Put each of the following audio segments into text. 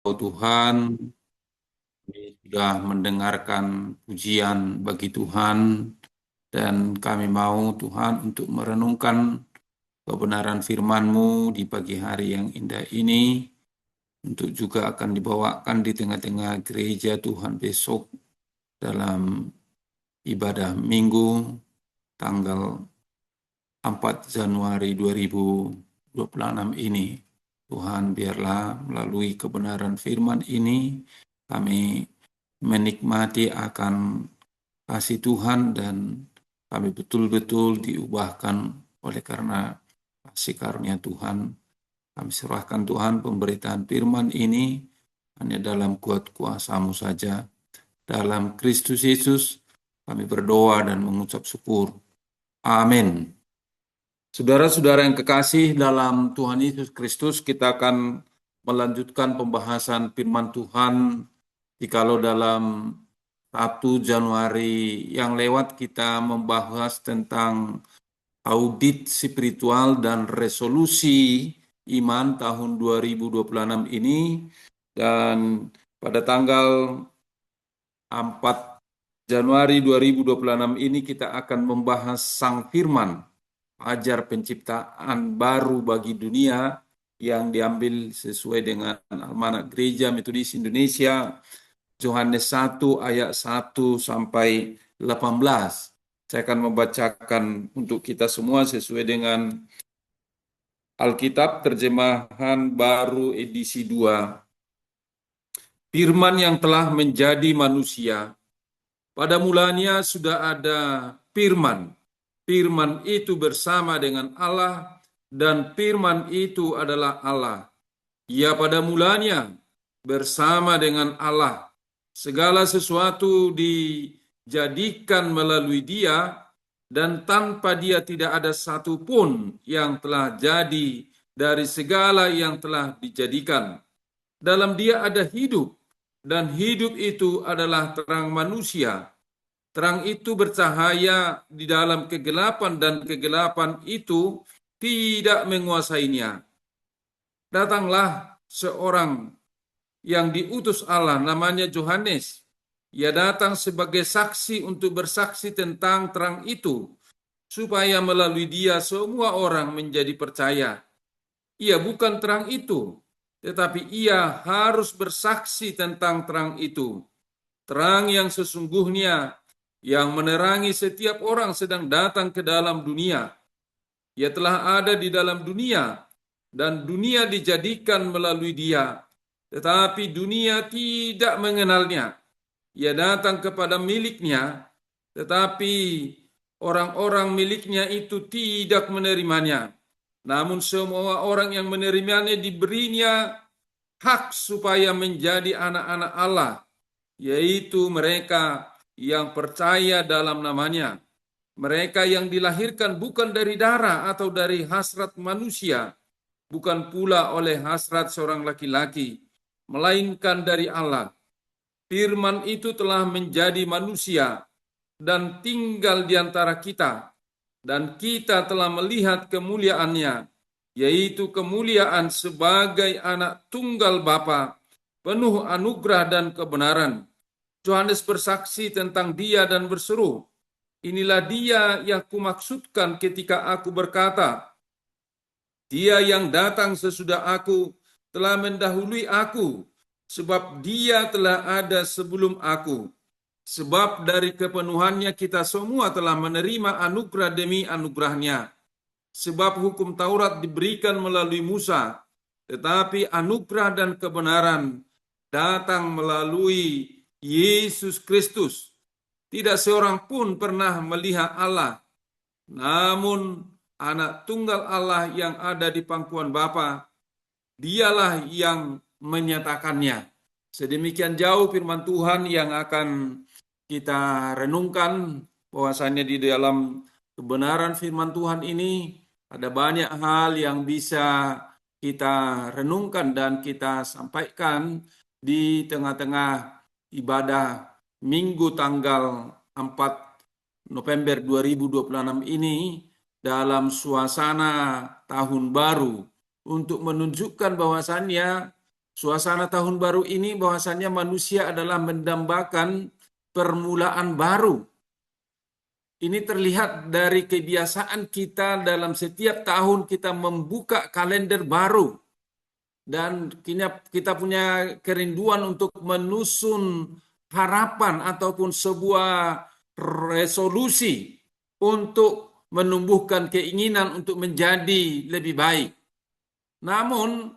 Tuhan, kami sudah mendengarkan pujian bagi Tuhan dan kami mau Tuhan untuk merenungkan kebenaran firman-Mu di pagi hari yang indah ini untuk juga akan dibawakan di tengah-tengah gereja Tuhan besok dalam ibadah Minggu tanggal 4 Januari 2026 ini. Tuhan, biarlah melalui kebenaran firman ini kami menikmati akan kasih Tuhan dan kami betul-betul diubahkan oleh karena kasih karunia Tuhan. Kami serahkan Tuhan pemberitaan firman ini hanya dalam kuat kuasa-Mu saja. Dalam Kristus Yesus kami berdoa dan mengucap syukur. Amin. Saudara-saudara yang kekasih dalam Tuhan Yesus Kristus, kita akan melanjutkan pembahasan firman Tuhan. Jikalau dalam 1 Januari yang lewat kita membahas tentang audit spiritual dan resolusi iman tahun 2026 ini, dan pada tanggal 4 Januari 2026 ini kita akan membahas Sang Firman, ajar penciptaan baru bagi dunia yang diambil sesuai dengan Almanak Gereja Metodis Indonesia, Yohanes 1 ayat 1 sampai 18. Saya akan membacakan untuk kita semua sesuai dengan Alkitab terjemahan baru edisi 2. Firman yang telah menjadi manusia. Pada mulanya sudah ada firman. Firman itu bersama dengan Allah, dan firman itu adalah Allah. Ia pada mulanya bersama dengan Allah. Segala sesuatu dijadikan melalui Dia, dan tanpa Dia tidak ada satu pun yang telah jadi dari segala yang telah dijadikan. Dalam Dia ada hidup, dan hidup itu adalah terang manusia. Terang itu bercahaya di dalam kegelapan, dan kegelapan itu tidak menguasainya. Datanglah seorang yang diutus Allah, namanya Yohanes. Ia datang sebagai saksi untuk bersaksi tentang terang itu, supaya melalui dia semua orang menjadi percaya. Ia bukan terang itu, tetapi ia harus bersaksi tentang terang itu. Terang yang sesungguhnya yang menerangi setiap orang sedang datang ke dalam dunia. Ia telah ada di dalam dunia, dan dunia dijadikan melalui Dia, tetapi dunia tidak mengenalnya. Ia datang kepada miliknya, tetapi orang-orang miliknya itu tidak menerimanya. Namun semua orang yang menerimanya diberinya hak supaya menjadi anak-anak Allah, yaitu mereka yang percaya dalam namanya. Mereka yang dilahirkan bukan dari darah atau dari hasrat manusia, bukan pula oleh hasrat seorang laki-laki, melainkan dari Allah. Firman itu telah menjadi manusia dan tinggal di antara kita, dan kita telah melihat kemuliaannya, yaitu kemuliaan sebagai anak tunggal Bapa, penuh anugerah dan kebenaran. Yohanes bersaksi tentang Dia dan berseru, "Inilah Dia yang kumaksudkan ketika aku berkata, Dia yang datang sesudah aku telah mendahului aku, sebab Dia telah ada sebelum aku." Sebab dari kepenuhannya kita semua telah menerima anugerah demi anugerahnya. Sebab hukum Taurat diberikan melalui Musa, tetapi anugerah dan kebenaran datang melalui Yesus Kristus. Tidak seorang pun pernah melihat Allah, namun anak tunggal Allah yang ada di pangkuan Bapa, Dialah yang menyatakannya. Sedemikian jauh firman Tuhan yang akan kita renungkan, bahwasanya di dalam kebenaran firman Tuhan ini ada banyak hal yang bisa kita renungkan dan kita sampaikan di tengah-tengah ibadah Minggu tanggal 4 November 2026 ini, dalam suasana tahun baru, untuk menunjukkan bahwasannya Suasana tahun baru ini bahwasannya manusia adalah mendambakan permulaan baru. Ini terlihat dari kebiasaan kita dalam setiap tahun kita membuka kalender baru. Dan kita punya kerinduan untuk menusun harapan ataupun sebuah resolusi untuk menumbuhkan keinginan untuk menjadi lebih baik. Namun,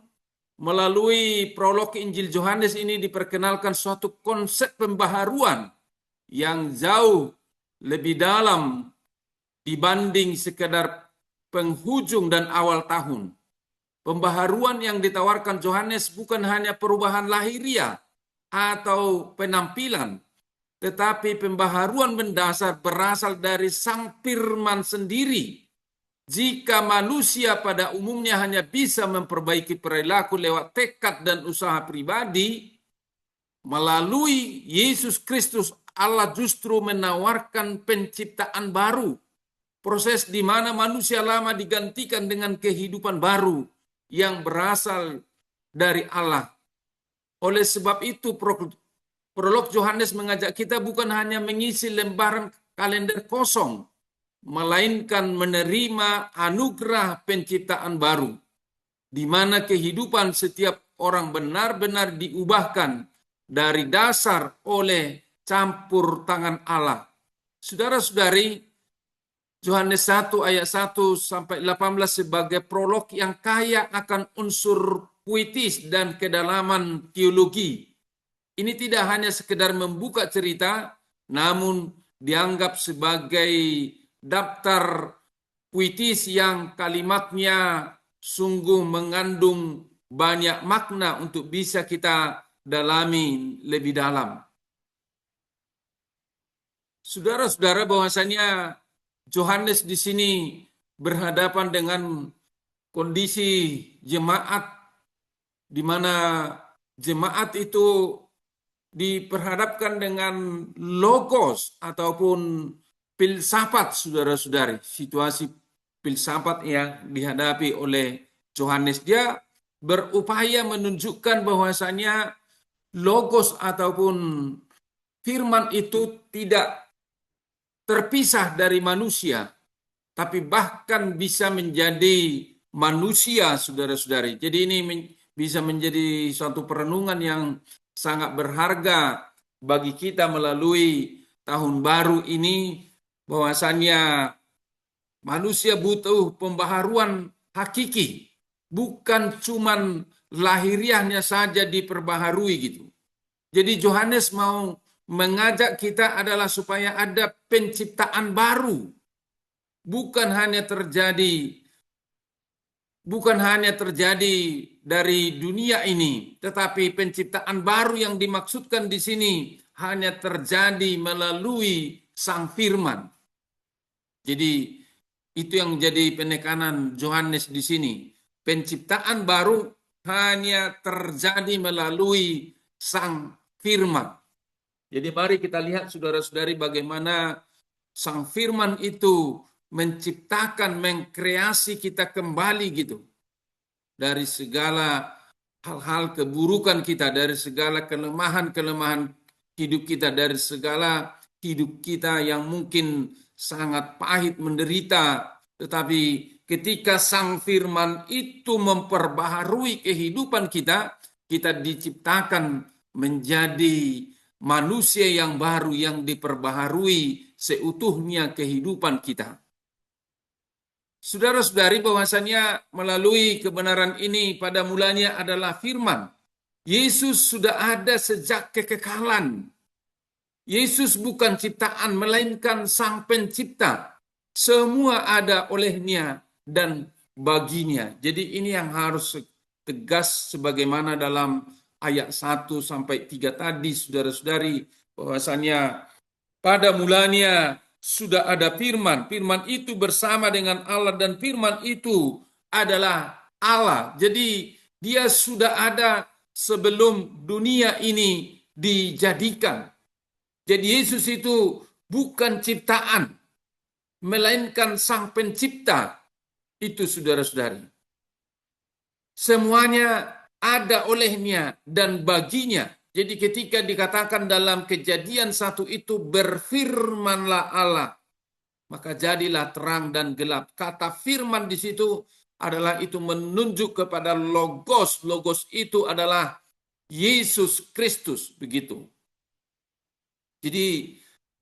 melalui prolog Injil Yohanes ini diperkenalkan suatu konsep pembaharuan yang jauh lebih dalam dibanding sekedar penghujung dan awal tahun. Pembaharuan yang ditawarkan Yohanes bukan hanya perubahan lahiriah atau penampilan, tetapi pembaharuan mendasar berasal dari Sang Firman sendiri. Jika manusia pada umumnya hanya bisa memperbaiki perilaku lewat tekad dan usaha pribadi, melalui Yesus Kristus Allah justru menawarkan penciptaan baru. Proses di mana manusia lama digantikan dengan kehidupan baru yang berasal dari Allah. Oleh sebab itu, prolog Yohanes mengajak kita bukan hanya mengisi lembaran kalender kosong, melainkan menerima anugerah penciptaan baru, di mana kehidupan setiap orang benar-benar diubahkan dari dasar oleh campur tangan Allah. Saudara-saudari, Yohanes 1 ayat 1 sampai 18 sebagai prolog yang kaya akan unsur puitis dan kedalaman teologi. Ini tidak hanya sekedar membuka cerita, namun dianggap sebagai daftar puitis yang kalimatnya sungguh mengandung banyak makna untuk bisa kita dalami lebih dalam. Saudara-saudara, bahwasanya Yohanes di sini berhadapan dengan kondisi jemaat di mana jemaat itu diperhadapkan dengan logos ataupun filsafat, saudara-saudari. Situasi filsafat yang dihadapi oleh Yohanes, dia berupaya menunjukkan bahwasanya logos ataupun firman itu tidak terpisah dari manusia, tapi bahkan bisa menjadi manusia, saudara-saudari. Jadi ini bisa menjadi suatu perenungan yang sangat berharga bagi kita melalui tahun baru ini, bahwasannya manusia butuh pembaharuan hakiki, bukan cuman lahiriahnya saja diperbaharui gitu. Jadi Yohanes mau mengajak kita adalah supaya ada penciptaan baru. Bukan hanya terjadi dari dunia ini, tetapi penciptaan baru yang dimaksudkan di sini hanya terjadi melalui Sang Firman. Jadi itu yang menjadi penekanan Yohanes di sini. Penciptaan baru hanya terjadi melalui Sang Firman. Jadi mari kita lihat, saudara-saudari, bagaimana Sang Firman itu menciptakan, mengkreasi kita kembali gitu. Dari segala hal-hal keburukan kita, dari segala kelemahan-kelemahan hidup kita, dari segala hidup kita yang mungkin sangat pahit, menderita. Tetapi ketika Sang Firman itu memperbaharui kehidupan kita, kita diciptakan menjadi manusia yang baru yang diperbaharui seutuhnya kehidupan kita. Saudara-saudari, bahwasanya melalui kebenaran ini pada mulanya adalah firman. Yesus sudah ada sejak kekekalan. Yesus bukan ciptaan, melainkan Sang Pencipta. Semua ada olehnya dan baginya. Jadi ini yang harus tegas sebagaimana dalam ayat 1 sampai 3 tadi, saudara-saudari, bahwasanya pada mulanya sudah ada firman. Firman itu bersama dengan Allah dan firman itu adalah Allah. Jadi dia sudah ada sebelum dunia ini dijadikan. Jadi Yesus itu bukan ciptaan, melainkan Sang Pencipta. Itu, saudara-saudari. Semuanya ada olehnya dan baginya. Jadi ketika dikatakan dalam Kejadian 1 itu berfirmanlah Allah, maka jadilah terang dan gelap. Kata firman di situ adalah itu menunjuk kepada logos. Logos itu adalah Yesus Kristus, begitu. Jadi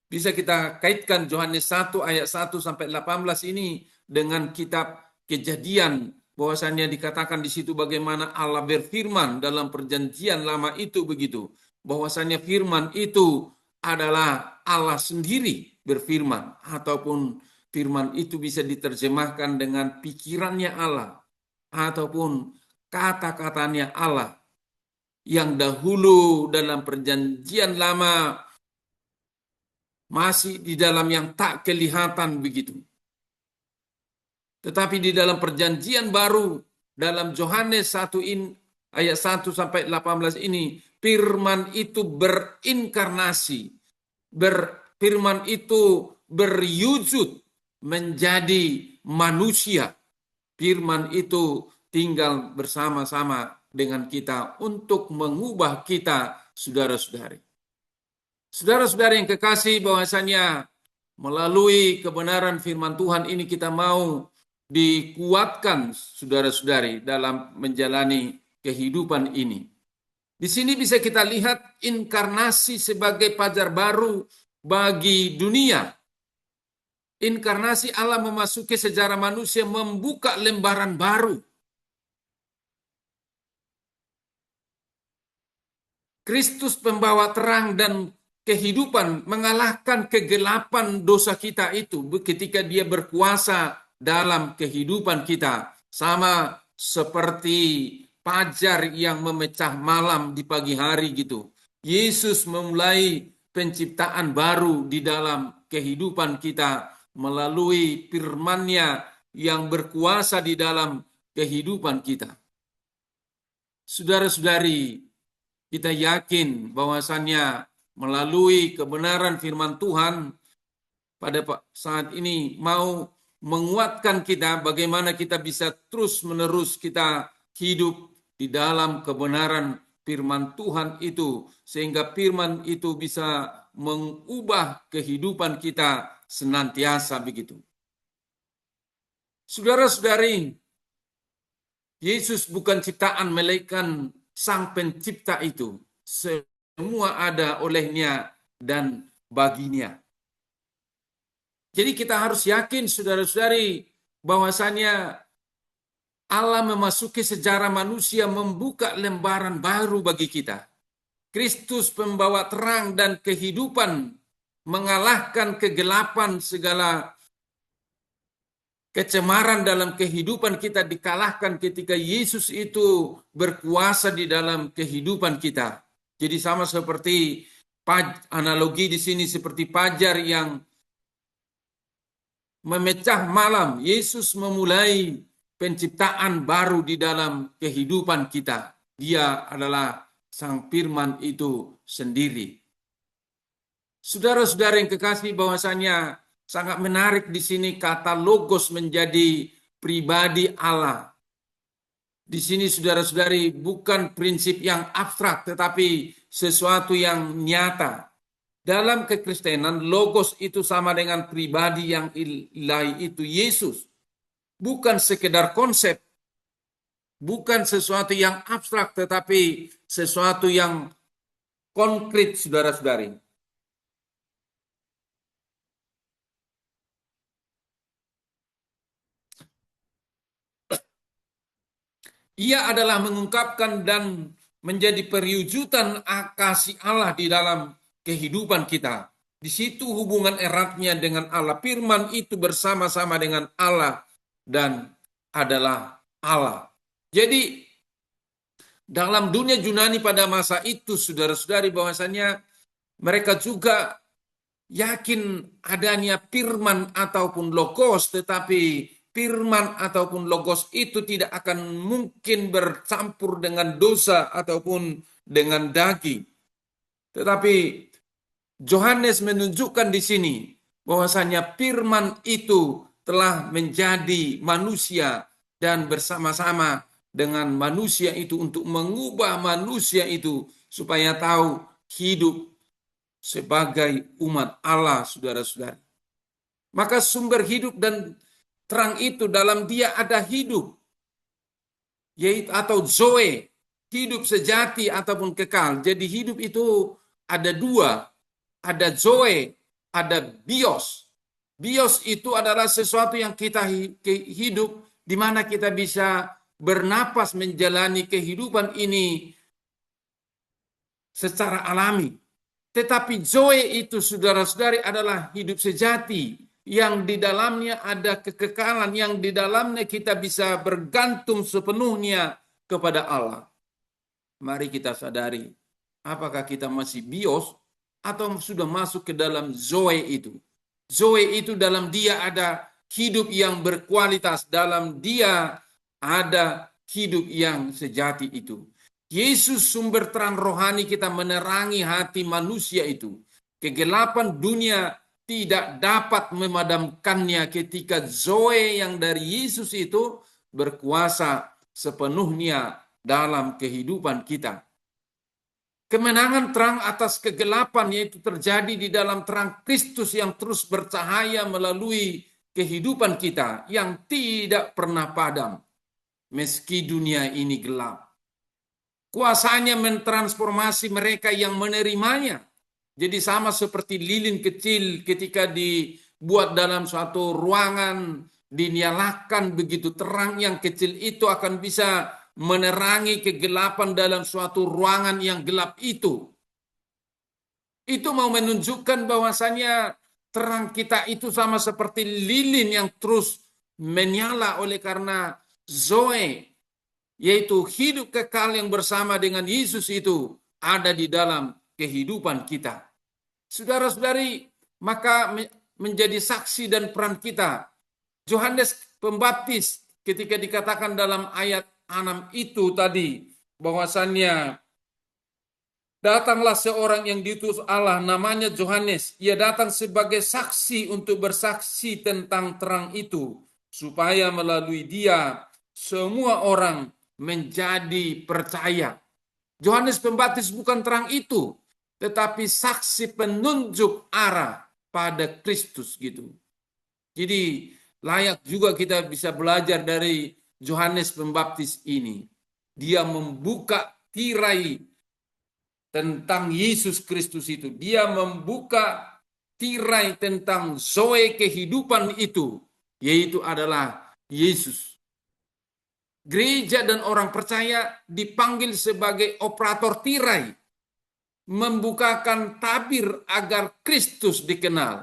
bisa kita kaitkan Yohanes 1 ayat 1 sampai 18 ini dengan kitab Kejadian, bahwasannya dikatakan di situ bagaimana Allah berfirman dalam perjanjian lama itu, begitu. Bahwasannya firman itu adalah Allah sendiri berfirman, ataupun firman itu bisa diterjemahkan dengan pikirannya Allah, ataupun kata-katanya Allah yang dahulu dalam perjanjian lama masih di dalam yang tak kelihatan, begitu. Tetapi di dalam perjanjian baru, dalam Yohanes 1 ayat 1 sampai 18 ini, firman itu berinkarnasi, firman itu berwujud menjadi manusia. Firman itu tinggal bersama-sama dengan kita untuk mengubah kita, saudara-saudari. Saudara-saudari yang kekasih, bahwasanya melalui kebenaran firman Tuhan ini kita mau dikuatkan, saudara-saudari, dalam menjalani kehidupan ini. Di sini bisa kita lihat inkarnasi sebagai pajar baru bagi dunia. Inkarnasi Allah memasuki sejarah manusia, membuka lembaran baru. Kristus pembawa terang dan kehidupan mengalahkan kegelapan dosa kita itu ketika dia berkuasa dalam kehidupan kita. Sama seperti fajar yang memecah malam di pagi hari gitu. Yesus memulai penciptaan baru di dalam kehidupan kita melalui firman-Nya yang berkuasa di dalam kehidupan kita. Saudara-saudari, kita yakin bahwasannya melalui kebenaran firman Tuhan pada saat ini mau menguatkan kita bagaimana kita bisa terus-menerus kita hidup di dalam kebenaran firman Tuhan itu, sehingga firman itu bisa mengubah kehidupan kita senantiasa, begitu. Saudara-saudari, Yesus bukan ciptaan melainkan Sang Pencipta itu. Semua ada olehnya dan baginya. Jadi kita harus yakin, saudara-saudari, bahwasanya Allah memasuki sejarah manusia, membuka lembaran baru bagi kita. Kristus pembawa terang dan kehidupan, mengalahkan kegelapan, segala kecemaran dalam kehidupan kita dikalahkan ketika Yesus itu berkuasa di dalam kehidupan kita. Jadi sama seperti analogi di sini seperti fajar yang memecah malam. Yesus memulai penciptaan baru di dalam kehidupan kita. Dia adalah Sang Firman itu sendiri. Saudara-saudara yang kekasih, bahwasanya sangat menarik di sini kata logos menjadi pribadi Allah. Di sini saudara-saudari bukan prinsip yang abstrak, tetapi sesuatu yang nyata. Dalam kekristenan, logos itu sama dengan pribadi yang ilahi itu, Yesus. Bukan sekedar konsep, bukan sesuatu yang abstrak, tetapi sesuatu yang konkret, saudara-saudari. Ia adalah mengungkapkan dan menjadi perwujudan kasih Allah di dalam kehidupan kita. Di situ hubungan eratnya dengan Allah. Firman itu bersama-sama dengan Allah dan adalah Allah. Jadi dalam dunia Yunani pada masa itu, saudara-saudari, bahwasanya mereka juga yakin adanya firman ataupun logos, tetapi firman ataupun logos itu tidak akan mungkin bercampur dengan dosa ataupun dengan daging. Tetapi Yohanes menunjukkan di sini bahwasanya firman itu telah menjadi manusia dan bersama-sama dengan manusia itu untuk mengubah manusia itu supaya tahu hidup sebagai umat Allah, saudara-saudara. Maka sumber hidup dan terang itu dalam dia ada hidup, yaitu atau zoe, hidup sejati ataupun kekal. Jadi hidup itu ada dua, ada zoe, ada bios. Bios itu adalah sesuatu yang kita hidup, di mana kita bisa bernapas menjalani kehidupan ini secara alami. Tetapi zoe itu, saudara-saudari, adalah hidup sejati yang di dalamnya ada kekekalan, yang di dalamnya kita bisa bergantung sepenuhnya kepada Allah. Mari kita sadari, apakah kita masih bios atau sudah masuk ke dalam zoe itu. Zoe itu dalam dia ada hidup yang berkualitas, dalam dia ada hidup yang sejati itu. Yesus sumber terang rohani kita menerangi hati manusia itu. Kegelapan dunia tidak dapat memadamkannya ketika zoe yang dari Yesus itu berkuasa sepenuhnya dalam kehidupan kita. Kemenangan terang atas kegelapan yaitu terjadi di dalam terang Kristus yang terus bercahaya melalui kehidupan kita yang tidak pernah padam meski dunia ini gelap. Kuasanya mentransformasi mereka yang menerimanya. Jadi sama seperti lilin kecil ketika dibuat dalam suatu ruangan, dinyalakan begitu terang, yang kecil itu akan bisa menerangi kegelapan dalam suatu ruangan yang gelap itu. Itu mau menunjukkan bahwasanya terang kita itu sama seperti lilin yang terus menyala oleh karena zoe, yaitu hidup kekal yang bersama dengan Yesus itu ada di dalam kehidupan kita. Saudara-saudari, maka menjadi saksi dan peran kita. Yohanes Pembaptis ketika dikatakan dalam ayat 6 itu tadi, bahwasannya datanglah seorang yang diutus Allah, namanya Yohanes. Ia datang sebagai saksi untuk bersaksi tentang terang itu, supaya melalui dia semua orang menjadi percaya. Yohanes Pembaptis bukan terang itu, tetapi saksi penunjuk arah pada Kristus gitu. Jadi layak juga kita bisa belajar dari Yohanes Pembaptis ini. Dia membuka tirai tentang Yesus Kristus itu. Dia membuka tirai tentang zoe kehidupan itu, yaitu adalah Yesus. Gereja dan orang percaya dipanggil sebagai operator tirai, membukakan tabir agar Kristus dikenal.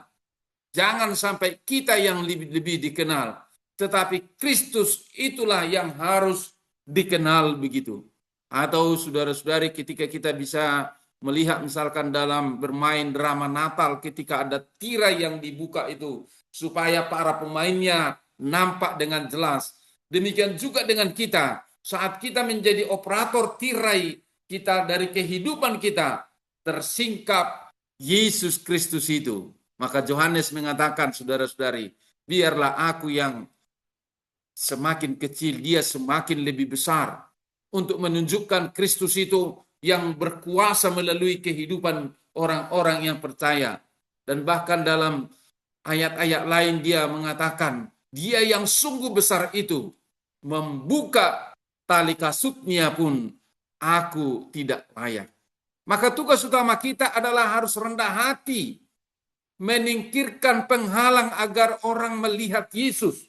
Jangan sampai kita yang lebih dikenal, tetapi Kristus itulah yang harus dikenal begitu. Atau saudara-saudari, ketika kita bisa melihat misalkan dalam bermain drama Natal, ketika ada tirai yang dibuka itu supaya para pemainnya nampak dengan jelas. Demikian juga dengan kita, saat kita menjadi operator tirai kita dari kehidupan kita, tersingkap Yesus Kristus itu. Maka Yohanes mengatakan, saudara-saudari, biarlah aku yang semakin kecil, dia semakin lebih besar, untuk menunjukkan Kristus itu yang berkuasa melalui kehidupan orang-orang yang percaya. Dan bahkan dalam ayat-ayat lain dia mengatakan, dia yang sungguh besar itu membuka tali kasutnya pun aku tidak layak. Maka tugas utama kita adalah harus rendah hati, menyingkirkan penghalang agar orang melihat Yesus.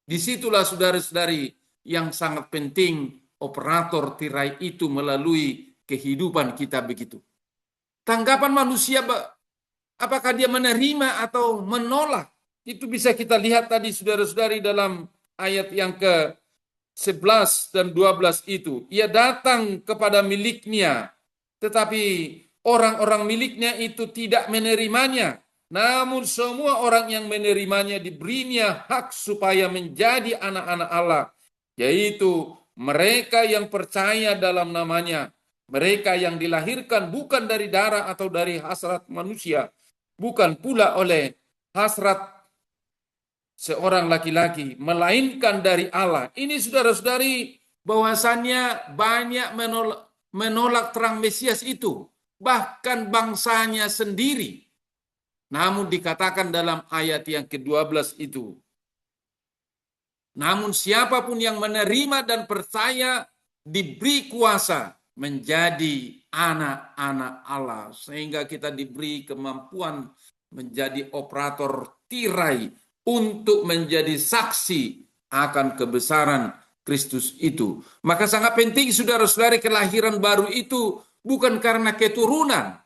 Disitulah saudara-saudari yang sangat penting operator tirai itu melalui kehidupan kita begitu. Tanggapan manusia, apakah dia menerima atau menolak? Itu bisa kita lihat tadi saudara-saudari dalam ayat yang ke-11 dan 12 itu. Ia datang kepada miliknya, tetapi orang-orang miliknya itu tidak menerimanya. Namun semua orang yang menerimanya diberinya hak supaya menjadi anak-anak Allah, yaitu mereka yang percaya dalam namanya. Mereka yang dilahirkan bukan dari darah atau dari hasrat manusia, bukan pula oleh hasrat seorang laki-laki, melainkan dari Allah. Ini saudara-saudari bahwasannya banyak menolak terang Mesias itu, bahkan bangsanya sendiri. Namun dikatakan dalam ayat yang ke-12 itu, namun siapapun yang menerima dan percaya diberi kuasa menjadi anak-anak Allah. Sehingga kita diberi kemampuan menjadi operator tirai untuk menjadi saksi akan kebesaran Kristus itu. Maka sangat penting saudara-saudari, kelahiran baru itu bukan karena keturunan,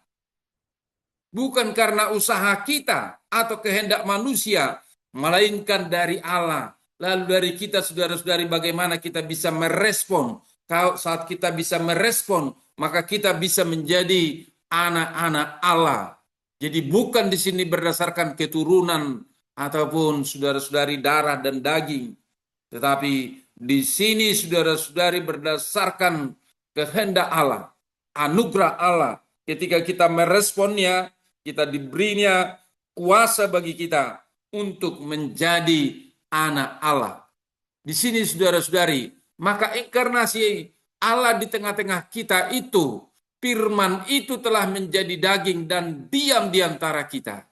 bukan karena usaha kita atau kehendak manusia, melainkan dari Allah. Lalu dari kita saudara-saudari, bagaimana kita bisa merespon. Kalau saat kita bisa merespon, maka kita bisa menjadi anak-anak Allah. Jadi bukan di sini berdasarkan keturunan ataupun saudara-saudari darah dan daging, tetapi di sini saudara-saudari berdasarkan kehendak Allah, anugerah Allah. Ketika kita meresponnya, kita diberinya kuasa bagi kita untuk menjadi anak Allah. Di sini saudara-saudari, maka inkarnasi Allah di tengah-tengah kita itu, firman itu telah menjadi daging dan diam di antara kita.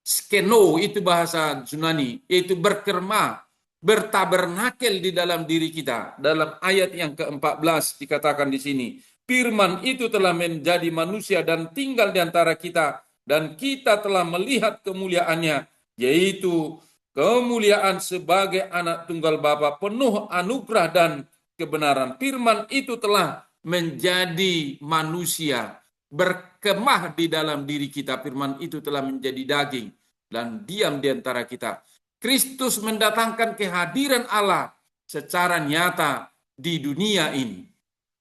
Skeno itu bahasa Yunani, yaitu berkerma, bertabernakel di dalam diri kita. Dalam ayat yang ke-14 dikatakan di sini, firman itu telah menjadi manusia dan tinggal di antara kita, dan kita telah melihat kemuliaannya, yaitu kemuliaan sebagai anak tunggal Bapa, penuh anugerah dan kebenaran. Firman itu telah menjadi manusia, berkemah di dalam diri kita. Firman itu telah menjadi daging dan diam di antara kita. Kristus mendatangkan kehadiran Allah secara nyata di dunia ini.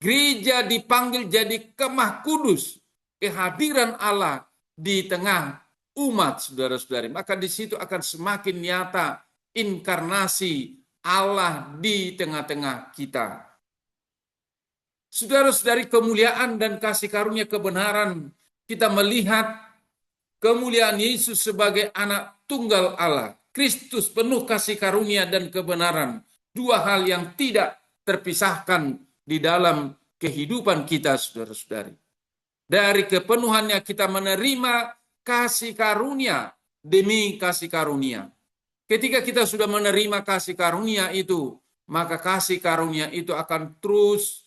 Gereja dipanggil jadi kemah kudus, kehadiran Allah di tengah umat saudara-saudari. Maka di situ akan semakin nyata inkarnasi Allah di tengah-tengah kita. Saudara-saudari, kemuliaan dan kasih karunia kebenaran, kita melihat kemuliaan Yesus sebagai anak tunggal Allah. Kristus penuh kasih karunia dan kebenaran. Dua hal yang tidak terpisahkan di dalam kehidupan kita, saudara-saudari. Dari kepenuhannya kita menerima kasih karunia demi kasih karunia. Ketika kita sudah menerima kasih karunia itu, maka kasih karunia itu akan terus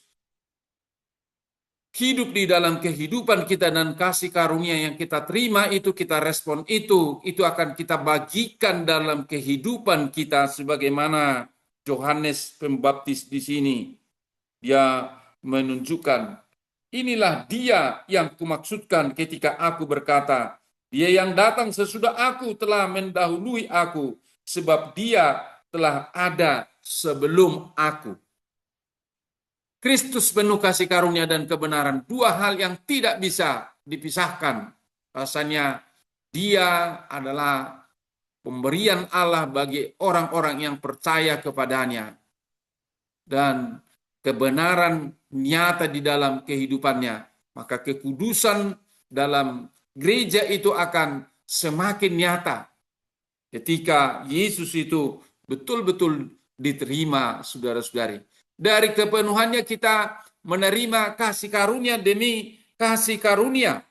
hidup di dalam kehidupan kita, dan kasih karunia yang kita terima itu, kita respon itu akan kita bagikan dalam kehidupan kita, sebagaimana Yohanes Pembaptis di sini. Dia menunjukkan, inilah dia yang kumaksudkan ketika aku berkata, dia yang datang sesudah aku telah mendahului aku, sebab dia telah ada sebelum aku. Kristus penuh kasih karunia dan kebenaran, dua hal yang tidak bisa dipisahkan. Rasanya dia adalah pemberian Allah bagi orang-orang yang percaya kepadanya, dan kebenaran nyata di dalam kehidupannya. Maka kekudusan dalam gereja itu akan semakin nyata ketika Yesus itu betul-betul diterima, saudara-saudari. Dari kepenuhannya kita menerima kasih karunia demi kasih karunia.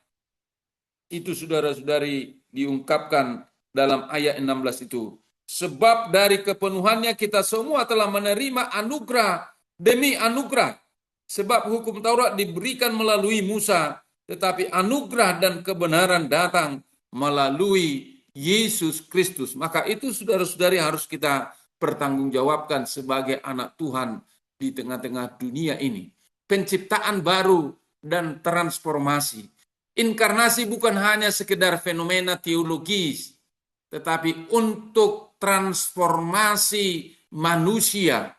Itu saudara-saudari diungkapkan dalam ayat 16 itu. Sebab dari kepenuhannya kita semua telah menerima anugerah demi anugerah. Sebab hukum Taurat diberikan melalui Musa, tetapi anugerah dan kebenaran datang melalui Yesus Kristus. Maka itu saudara-saudari harus kita pertanggungjawabkan sebagai anak Tuhan di tengah-tengah dunia ini. Penciptaan baru dan transformasi. Inkarnasi bukan hanya sekedar fenomena teologis, tetapi untuk transformasi manusia.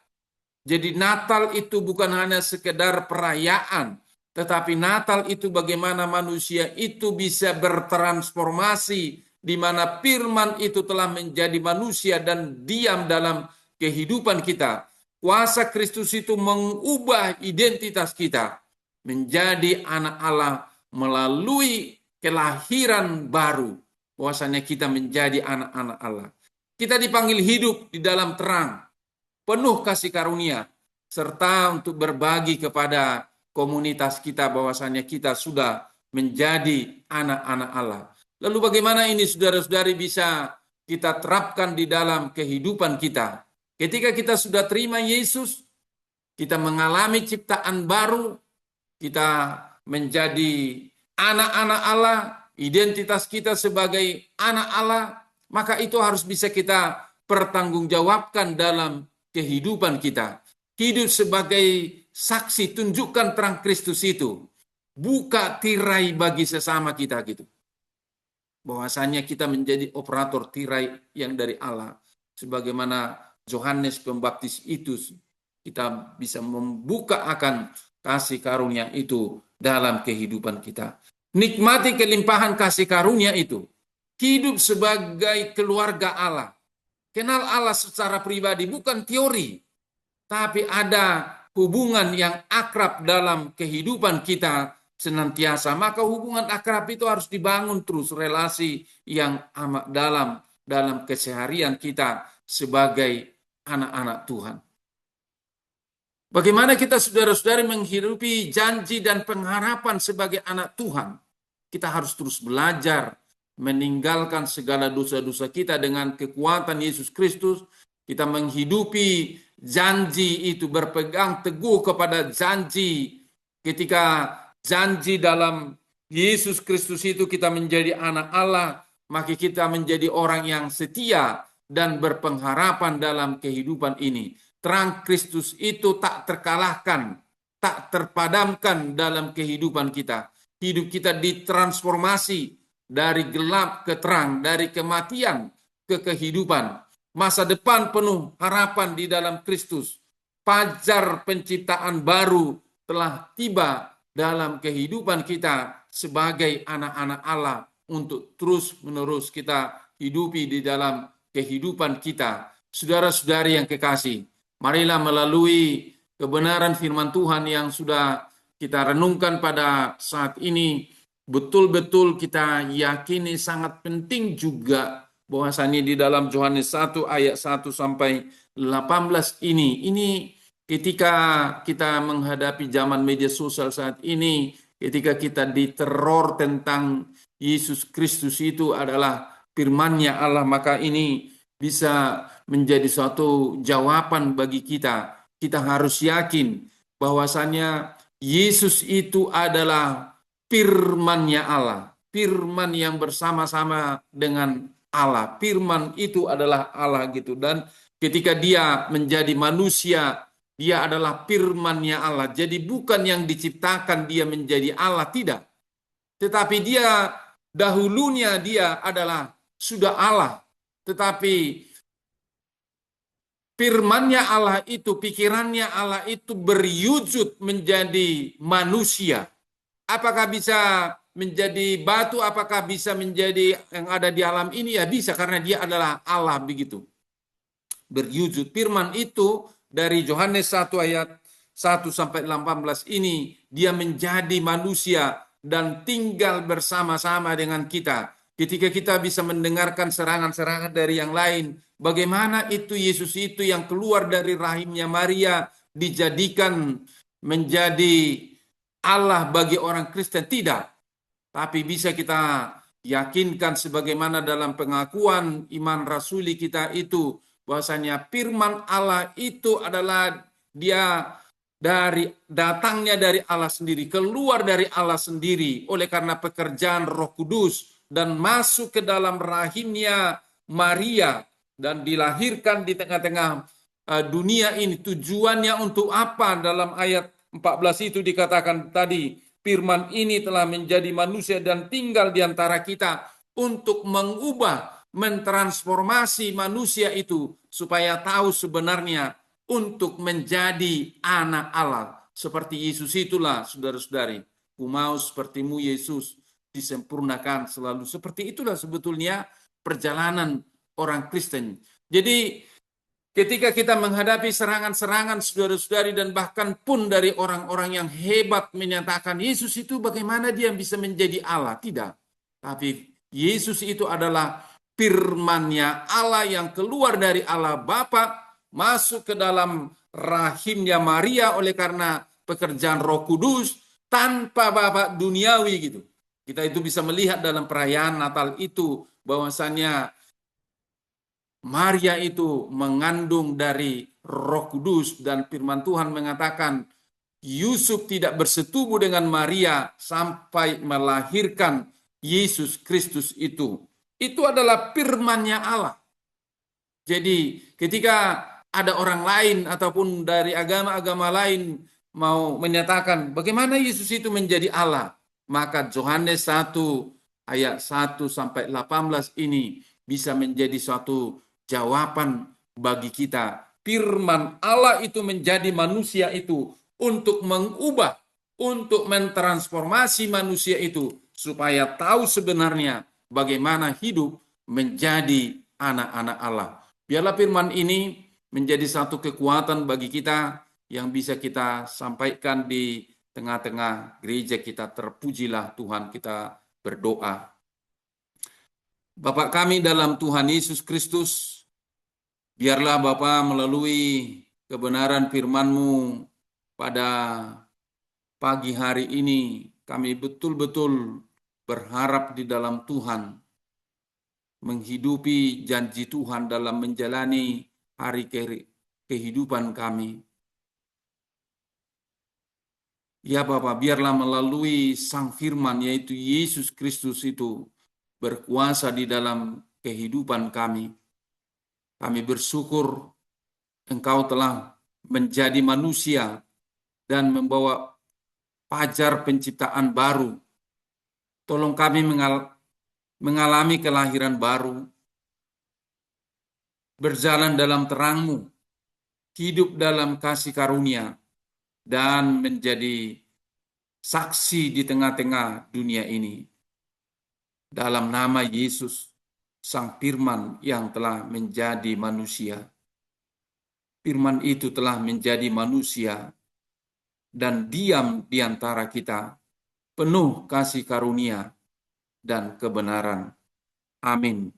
Jadi Natal itu bukan hanya sekedar perayaan, tetapi Natal itu bagaimana manusia itu bisa bertransformasi, di mana firman itu telah menjadi manusia dan diam dalam kehidupan kita. Kuasa Kristus itu mengubah identitas kita menjadi anak Allah melalui kelahiran baru. Bahwasanya kita menjadi anak-anak Allah. Kita dipanggil hidup di dalam terang, penuh kasih karunia, serta untuk berbagi kepada komunitas kita bahwasannya kita sudah menjadi anak-anak Allah. Lalu bagaimana ini saudara-saudari bisa kita terapkan di dalam kehidupan kita? Ketika kita sudah terima Yesus, kita mengalami ciptaan baru, kita menjadi anak-anak Allah, identitas kita sebagai anak Allah, maka itu harus bisa kita pertanggungjawabkan dalam kehidupan kita. Hidup sebagai saksi, tunjukkan terang Kristus itu. Buka tirai bagi sesama kita gitu. Bahwasanya kita menjadi operator tirai yang dari Allah. Sebagaimana Yohanes Pembaptis itu, kita bisa membuka akan kasih karunia itu dalam kehidupan kita. Nikmati kelimpahan kasih karunia itu. Hidup sebagai keluarga Allah. Kenal Allah secara pribadi, bukan teori. Tapi ada hubungan yang akrab dalam kehidupan kita senantiasa. Maka hubungan akrab itu harus dibangun terus. Relasi yang amat dalam keseharian kita sebagai anak-anak Tuhan. Bagaimana kita saudara-saudari menghidupi janji dan pengharapan sebagai anak Tuhan? Kita harus terus belajar meninggalkan segala dosa-dosa kita dengan kekuatan Yesus Kristus. Kita menghidupi janji itu, berpegang teguh kepada janji. Ketika janji dalam Yesus Kristus itu kita menjadi anak Allah, maka kita menjadi orang yang setia dan berpengharapan dalam kehidupan ini. Terang Kristus itu tak terkalahkan, tak terpadamkan dalam kehidupan kita. Hidup kita ditransformasi dari gelap ke terang, dari kematian ke kehidupan. Masa depan penuh harapan di dalam Kristus. Fajar penciptaan baru telah tiba dalam kehidupan kita sebagai anak-anak Allah untuk terus-menerus kita hidupi di dalam kehidupan kita. Saudara-saudari yang kekasih, marilah melalui kebenaran firman Tuhan yang sudah kita renungkan pada saat ini, betul-betul kita yakini sangat penting juga bahwasanya di dalam Yohanes 1 ayat 1 sampai 18 ini ketika kita menghadapi zaman media sosial saat ini, ketika kita diteror tentang Yesus Kristus itu adalah firman-Nya Allah, maka ini bisa menjadi suatu jawaban bagi kita. Kita harus yakin bahwasanya Yesus itu adalah firman-Nya Allah. Firman yang bersama-sama dengan Allah. Firman itu adalah Allah gitu. Dan ketika dia menjadi manusia, dia adalah firman-Nya Allah. Jadi bukan yang diciptakan dia menjadi Allah, tidak. Tetapi dia dahulunya dia adalah sudah Allah. Tetapi firman-Nya Allah itu, pikirannya Allah itu berwujud menjadi manusia. Apakah bisa menjadi batu, apakah bisa menjadi yang ada di alam ini? Ya bisa, karena dia adalah Allah begitu. Berwujud. Firman itu dari Yohanes 1 ayat 1 sampai 18 ini, dia menjadi manusia dan tinggal bersama-sama dengan kita. Ketika kita bisa mendengarkan serangan-serangan dari yang lain, bagaimana itu Yesus itu yang keluar dari rahimnya Maria dijadikan menjadi Allah bagi orang Kristen? Tidak. Tapi bisa kita yakinkan sebagaimana dalam pengakuan iman rasuli kita itu, bahwasanya firman Allah itu adalah dia datangnya dari Allah sendiri, keluar dari Allah sendiri oleh karena pekerjaan Roh Kudus dan masuk ke dalam rahimnya Maria dan dilahirkan di tengah-tengah dunia ini. Tujuannya untuk apa? Dalam ayat 14 itu dikatakan tadi, firman ini telah menjadi manusia dan tinggal di antara kita untuk mengubah, mentransformasi manusia itu supaya tahu sebenarnya untuk menjadi anak Allah. Seperti Yesus itulah, saudara-saudari. Ku mau sepertimu Yesus, disempurnakan selalu. Seperti itulah sebetulnya perjalanan orang Kristen. Jadi ketika kita menghadapi serangan-serangan saudara-saudari dan bahkan pun dari orang-orang yang hebat menyatakan Yesus itu bagaimana dia bisa menjadi Allah? Tidak. Tapi Yesus itu adalah firman-Nya Allah yang keluar dari Allah Bapa, masuk ke dalam rahimnya Maria oleh karena pekerjaan Roh Kudus tanpa bapak duniawi gitu. Kita itu bisa melihat dalam perayaan Natal itu bahwasannya Maria itu mengandung dari Roh Kudus dan firman Tuhan mengatakan Yusuf tidak bersetubuh dengan Maria sampai melahirkan Yesus Kristus itu. Itu adalah firman-Nya Allah. Jadi ketika ada orang lain ataupun dari agama-agama lain mau menyatakan bagaimana Yesus itu menjadi Allah, maka Yohanes 1 ayat 1 sampai 18 ini bisa menjadi suatu jawaban bagi kita. Firman Allah itu menjadi manusia itu untuk mengubah, untuk mentransformasi manusia itu supaya tahu sebenarnya bagaimana hidup menjadi anak-anak Allah. Biarlah firman ini menjadi satu kekuatan bagi kita yang bisa kita sampaikan di tengah-tengah gereja kita. Terpujilah Tuhan, kita berdoa. Bapak kami dalam Tuhan Yesus Kristus, biarlah Bapa melalui kebenaran firman-Mu pada pagi hari ini, kami betul-betul berharap di dalam Tuhan, menghidupi janji Tuhan dalam menjalani hari kehidupan kami. Ya Bapak, biarlah melalui Sang Firman, yaitu Yesus Kristus itu, berkuasa di dalam kehidupan kami. Kami bersyukur Engkau telah menjadi manusia dan membawa fajar penciptaan baru. Tolong kami mengalami kelahiran baru, berjalan dalam terang-Mu, hidup dalam kasih karunia, dan menjadi saksi di tengah-tengah dunia ini. Dalam nama Yesus, Sang Firman yang telah menjadi manusia. Firman itu telah menjadi manusia dan diam di antara kita, penuh kasih karunia dan kebenaran. Amin.